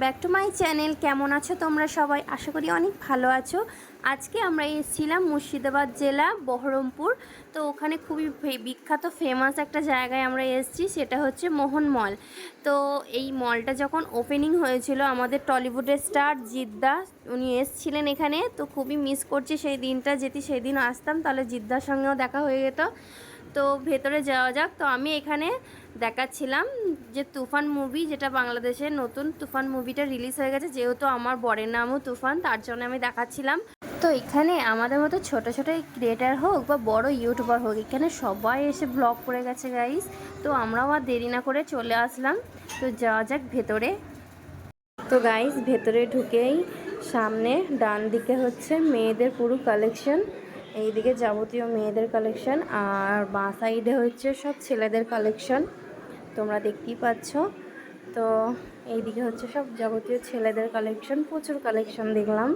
Back to my channel. কেমন আছো তোমরা সবাই? আশা করি অনেক ভালো আছো। আজকে আমরা এসেছিলাম মুর্শিদাবাদ জেলা বহরমপুর। তো ওখানে খুবই বিখ্যাত ফেমাস একটা জায়গায় আমরা এসেছি, সেটা হচ্ছে মোহন মল। তো এই মলটা যখন ওপেনিং হয়েছিল, আমাদের টলিউডের স্টার জিদ্দা উনি এসেছিলেন এখানে। তো খুবই মিস করছি সেই দিনটা, যদি সেই দিন আসতাম তাহলে জিদ্দার সঙ্গেও দেখা হয়ে যেত। তো ভেতরে যাওয়া যাক। তো আমি এখানে দেখাচ্ছিলাম যে তুফান মুভি, যেটা বাংলাদেশের নতুন তুফান মুভিটা রিলিজ হয়ে গেছে, যেহেতু আমার বরের নামও তুফান, তার জন্য আমি দেখাচ্ছিলাম। তো এখানে আমাদের মতো ছোটো ছোটো ক্রিয়েটার হোক বা বড় ইউটিউবার হোক, এখানে সবাই এসে ব্লগ করে গেছে গাইস। তো আমরাও আর দেরি না করে চলে আসলাম। তো যাওয়া যাক ভেতরে। তো গাইস, ভেতরে ঢুকেই সামনে ডান দিকে হচ্ছে মেয়েদের পুরো কালেকশন, এইদিকে যাবতীয় মেয়েদের কালেকশন, আর বাঁ সাইডে হচ্ছে সব ছেলেদের কালেকশন, তোমরা দেখতেই পাচ্ছ। তো এইদিকে হচ্ছে সব যাবতীয় ছেলেদের কালেকশন, প্রচুর কালেকশন দেখলাম।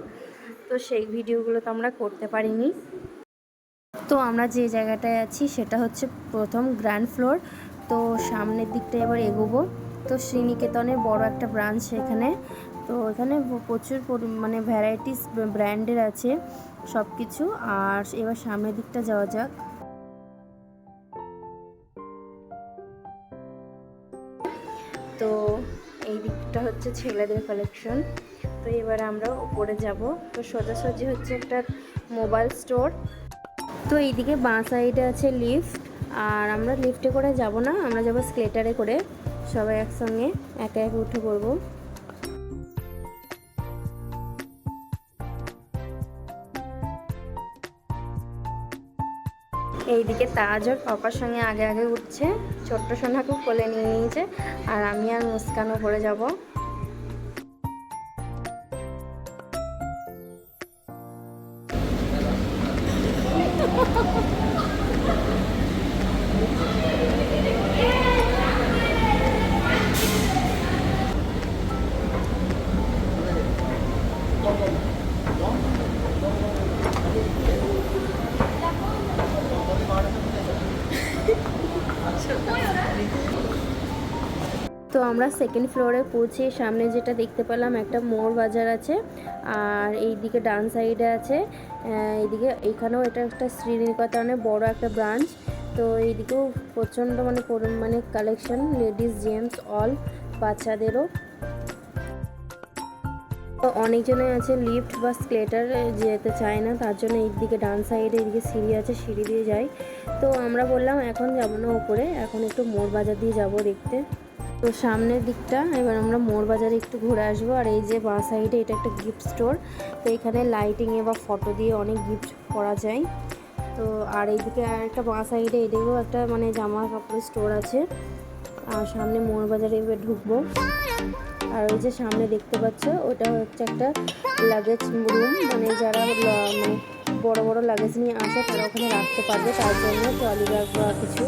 তো সেই ভিডিওগুলো তো আমরা করতে পারিনি। তো আমরা যে জায়গাটায় আছি সেটা হচ্ছে প্রথম গ্র্যান্ড ফ্লোর। তো সামনের দিকটা এবার এগোবো। তো শ্রীনিকেতনের বড় একটা ব্রাঞ্চ এখানে। তো এখানে প্রচুর মানে ভ্যারাইটিস ব্র্যান্ডের আছে সব কিছু। আর এবার সামনের দিকটা যাওয়া যাক। তো এই দিকটা হচ্ছে ছেলেদের কালেকশন। তো এবার আমরা উপরে যাব। তো সোজাসুজি হচ্ছে একটা মোবাইল স্টোর। তো এইদিকে বাঁ সাইডে আছে লিফট, আর আমরা লিফটে করে যাব না, আমরা যাব স্কেলেটারে করে, সবাই একসঙ্গে একে একে উঠে পড়বো। এইদিকে তাজ ওর পাপার সঙ্গে আগে আগে উঠছে, ছোট্ট সোনাকেও কোলে নিয়ে নিয়েছে, আর আমি আর মুস্কানও পড়ে যাব। তো আমরা সেকেন্ড ফ্লোরে পৌঁছে সামনে যেটা দেখতে পেলাম, একটা মোড় বাজার আছে, আর এইদিকে ডান সাইডে আছে এইদিকে, এইখানেও এটা একটা শ্রীনিকেতনের বড় একটা ব্রাঞ্চ। তো এইদিকেও প্রচণ্ড মানে কালেকশন, লেডিস জেন্টস অল, বাচ্চাদেরও। তো অনেকজনে আছে লিফট বা স্কেলেটার যেতে চায় না, তার জন্য এইদিকে ডান সাইডে এইদিকে সিঁড়ি আছে, সিঁড়ি দিয়ে যাই। তো আমরা বললাম এখন যাবো না উপরে, এখন একটু মোড় বাজার দিয়ে যাব দেখতে। তো সামনের দিকটা এবার আমরা মোড় বাজারে একটু ঘুরে আসবো। আর এই যে বাঁ সাইডে এটা একটা গিফট স্টোর। তো এখানে লাইটিংয়ে বা ফটো দিয়ে অনেক গিফট করা যায়। তো আর এইদিকে আর একটা বাঁ সাইডে এদিকেও একটা মানে জামা কাপড়ের স্টোর আছে। আর সামনে মোড় বাজারে এবার ঢুকবো। আর ওই যে সামনে দেখতে পাচ্ছ, ওটা হচ্ছে একটা লাগেজ রুম, মানে যারা মানে বড় বড় লাগেজ নিয়ে আসে তারা ওখানে রাখতে পারবে, তার জন্য ট্রলি ব্যাগ বা কিছু।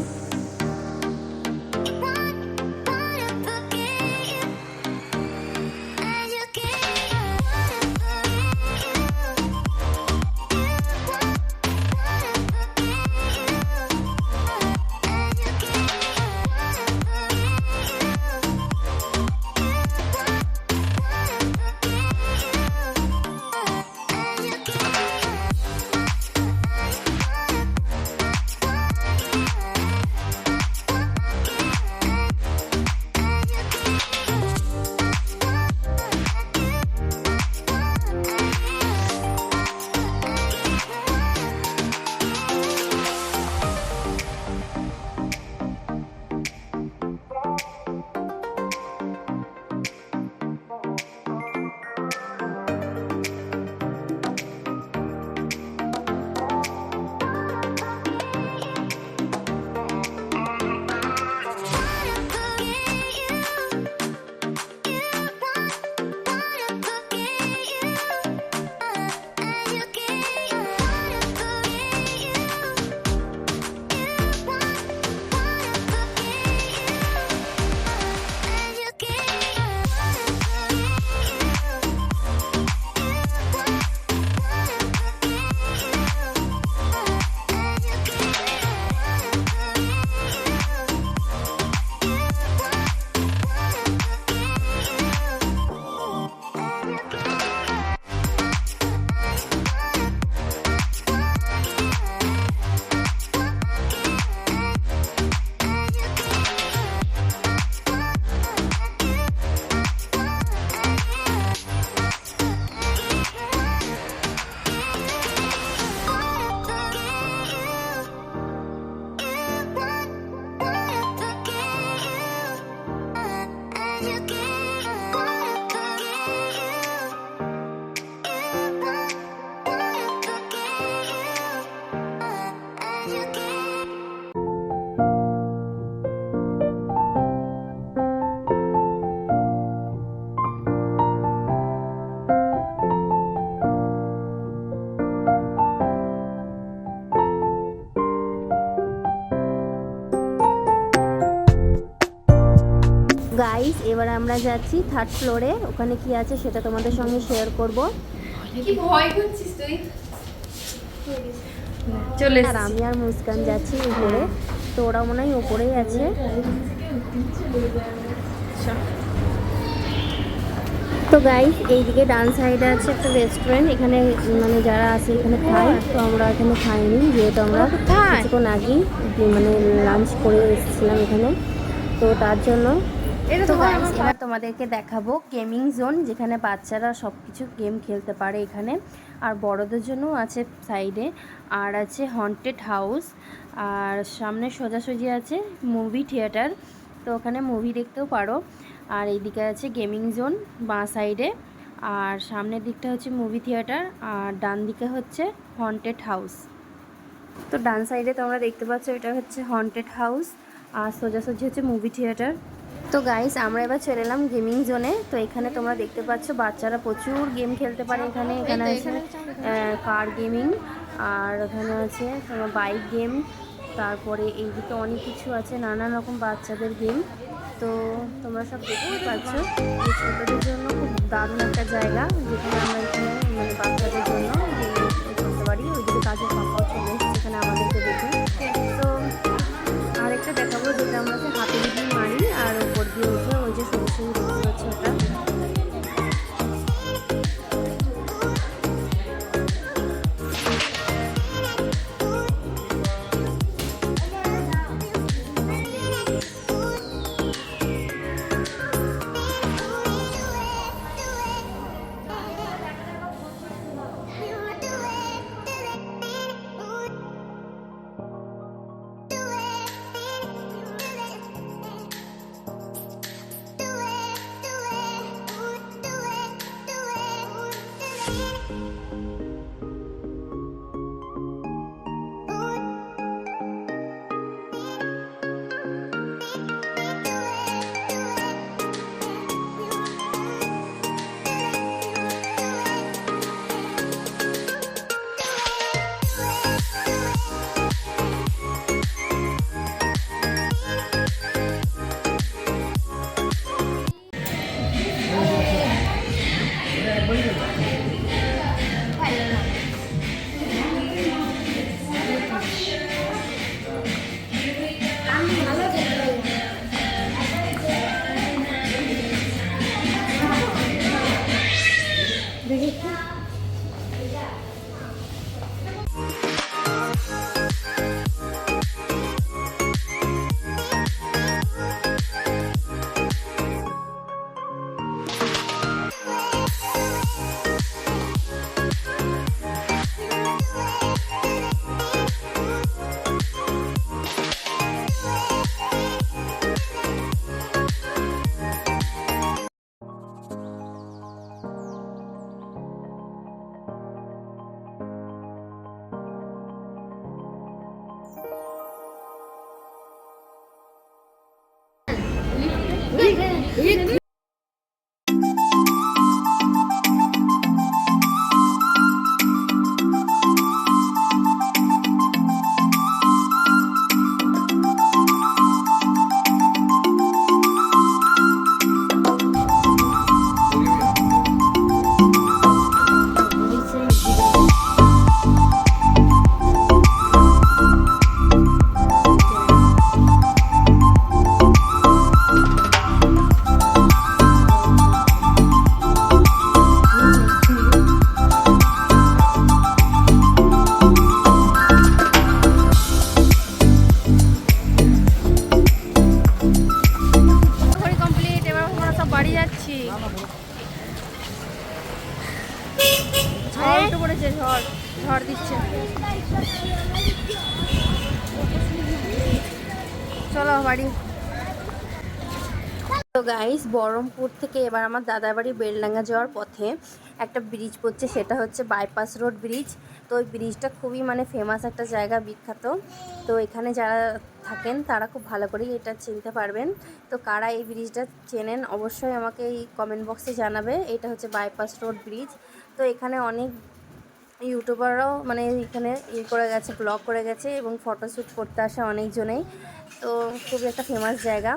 আমরা যাচ্ছি 3rd ফ্লোরে, ওখানে কি আছে সেটা তোমাদের সঙ্গে শেয়ার করব। কি ভয় করছিস তুই? চলে আর আমি আর মুস্কান যাচ্ছি উপরে, তো ওরা মনে হয় উপরেই আছে। তো গাইস এইদিকে ডান সাইডে আছে একটা রেস্টুরেন্ট, এখানে মানে যারা আছে এখানে খায়, তো আমরা এখানে খাইনি যেহেতু আমরা কিছুক্ষণ আগেই মানে লাঞ্চ করে এসেছিলাম এখানে, তো তার জন্য। তো গাইস এবার তোমাদেরকে দেখাবো গেমিং জোন, যেখানে বাচ্চারা সব কিছু গেম খেলতে পারে এখানে, আর বড়দের জন্যও আছে সাইডে, আর আছে হন্টেড হাউস, আর সামনে সোজাসুজি আছে মুভি থিয়েটার, তো ওখানে মুভি দেখতেও পারো। আর এইদিকে আছে গেমিং জোন বাঁ সাইডে, আর সামনের দিকটা হচ্ছে মুভি থিয়েটার, আর ডান দিকে হচ্ছে হন্টেড হাউস। তো ডান সাইডে তোমরা দেখতে পাচ্ছ এটা হচ্ছে হন্টেড হাউস, আর সোজাসুজি হচ্ছে মুভি থিয়েটার। তো গাইস আমরা এবার চলে এলাম গেমিং জোনে। তো এখানে তোমরা দেখতে পাচ্ছ বাচ্চারা প্রচুর গেম খেলতে পারে এখানে। এখানে আছে কার গেমিং, আর এখানে আছে তোমার বাইক গেম, তারপরে এইদিকে অনেক কিছু আছে নানান রকম বাচ্চাদের গেম। তো তোমরা সব দেখতেই পাচ্ছ, যে ছোটদের জন্য খুব দারুণ একটা জায়গা, যেখানে আমরা এখানে মানে বাচ্চাদের জন্য গেম খেলতে পারি। ওইদিকে কাজের পাপাও চলে এসেছে এখানে আমাদেরকে দেখে। তো আরেকটা দেখাবো যেটা আমরা হাতে দিয়ে মারি আর উপর দিয়ে উঠে, ওই যে সরু সরু দেখতে পাচ্ছি ওটা। ঝড় দিচ্ছে, চলো বাড়ি। তো গাইস বহরমপুর থেকে এবার আমার দাদার বাড়ি বেলডাঙ্গা যাওয়ার পথে একটা ব্রিজ পড়ছে, সেটা হচ্ছে বাইপাস রোড ব্রিজ। তো ওই ব্রিজটা খুবই মানে ফেমাস একটা জায়গা, বিখ্যাত। তো এখানে যারা থাকেন তারা খুব ভালো করেই এটা চিনতে পারবেন। তো কারা এই ব্রিজটা চেনেন অবশ্যই আমাকে এই কমেন্ট বক্সে জানাবে। এটা হচ্ছে বাইপাস রোড ব্রিজ। তো এখানে অনেক ইউটিউবাররাও মানে এখানে করে গেছে, ব্লগ করে গেছে এবং ফটোশ্যুট করতে আসে অনেকজনেই। তো খুবই একটা ফেমাস জায়গা।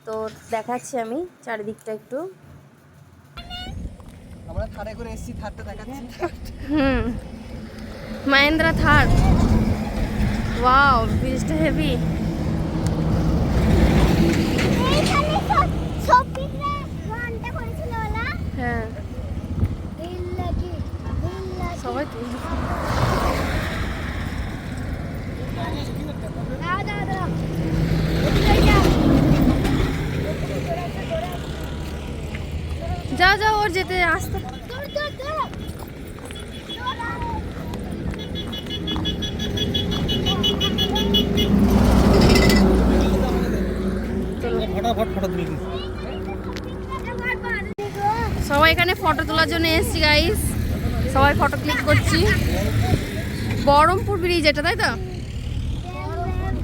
তো দেখাচ্ছি আমি চারিদিকটা একটু। আমরা থারে করে এসেছি, থারটা দেখাচ্ছি। মাহিন্দ্রা থার। ওয়াও, ব্রিজটা হেভি। হ্যাঁ, সবাই তো যাও যাও, ওর যেতে আসতে। ফটাফট ফটো তুলি। সবাই এখানে ফটো তোলার জন্য এসেছি গাইস, সবাই ফটো ক্লিক করছি। বহরমপুর ব্রিজ এটা, তাই তো?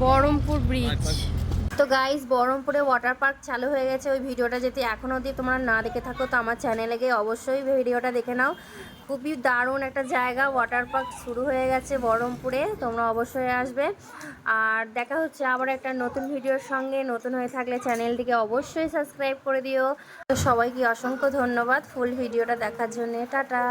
বহরমপুর ব্রিজ। তো গাইস, বহরমপুরে ওয়াটার পার্ক চালু হয়ে গেছে। ওই ভিডিওটা যদি এখনও অবধি তোমরা না দেখে থাকো তো আমার চ্যানেলে গিয়ে অবশ্যই ভিডিওটা দেখে নাও। খুবই দারুণ একটা জায়গা, ওয়াটার পার্ক শুরু হয়ে গেছে বহরমপুরে, তোমরা অবশ্যই আসবে। আর দেখা হচ্ছে আবার একটা নতুন ভিডিওর সঙ্গে। নতুন হয়ে থাকলে চ্যানেলটিকে অবশ্যই সাবস্ক্রাইব করে দিও। তো সবাইকে অসংখ্য ধন্যবাদ ফুল ভিডিওটা দেখার জন্য। টাটা।